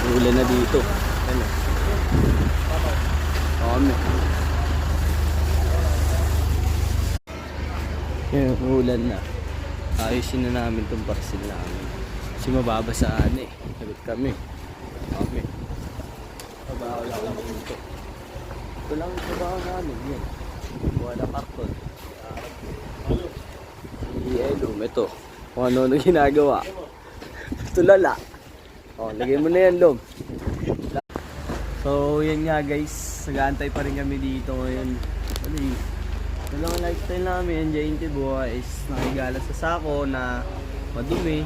Ulan na dito. Ano? Kami. Yan, ulan na. Ayusin na namin itong parcel namin. Kasi mababasaan eh. Sagot kami. Kami. Trabaho lang dito. Ito lang ang trabaho namin. Yan. Wala karton. Si Elum, ito. Kung ano ginagawa. Tulala. O, lagay mo na yan, Lom. So, yan nga guys. Nag-aantay pa rin kami dito ngayon. Ano yun? Ito lang ang lifestyle namin. Jainty Boy is nakigala sa sako na madumi.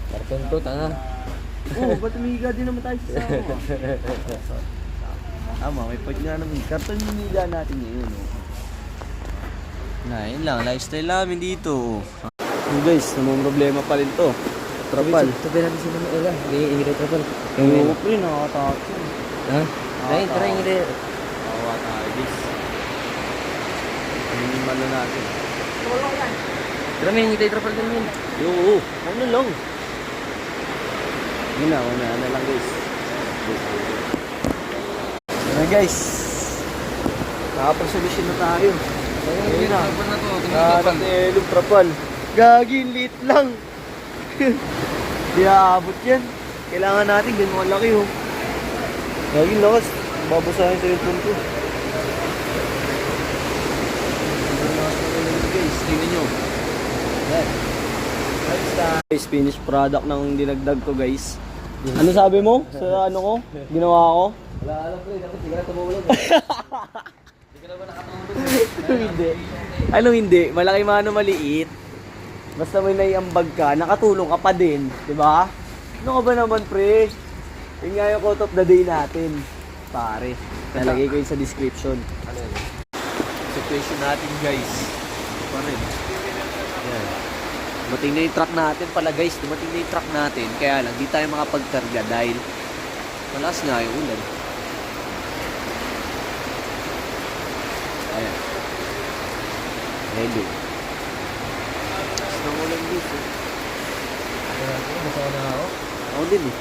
Karton to, tanga. Oo, ba't umihiga din naman tayo sa sako? Tama, may point nga naman. Karton yung higa natin ngayon. Na, yun lang. Lifestyle namin dito. So guys, namang problema pa rin to. Trapal. Sabi natin sila ng ulan. Hindi trapal. Oo, pre, nakakatakot. Ha? Try, hindi. Kawawa tayo, guys. Yung malo natin. Tara, may hindi trapal din yun. Oo, ano lang. Yun na, ano lang guys. Ano guys. Nakapag-solusyon na tayo. Ayun na. Trapal na to. Elum trapal. Gagi, lit lang. Di aabot yan. Kailangan natin ganun malaki oh. Gagi, lakas. Babasahin sa cellphone ko. Guys, tingnan nyo. Yan. Guys, finished product ng dinagdag ko guys. Ano sabi mo sa ano ko? Ginawa ko? Wala alam ko eh. Dapat hindi ka na tumulog. Hindi ka naman nakatulog. Hindi. Ano hindi? Malaki mano maliit. Basta may naiambag ka, nakatulong ka pa din, di ba? Ano ka ba naman, pre? Yun nga yung quote of the day natin, pare. Nalagay ko yun sa description. Ano yun? Situation natin, guys. Pa rin. Yan. Dumating na yung truck natin pala, guys. Dumating na yung truck natin. Kaya lang, di tayo makapagkarga dahil malakas nga yung ulan. Ayan. Hello. Nang ulan dito. Basa na ako. Ako din eh.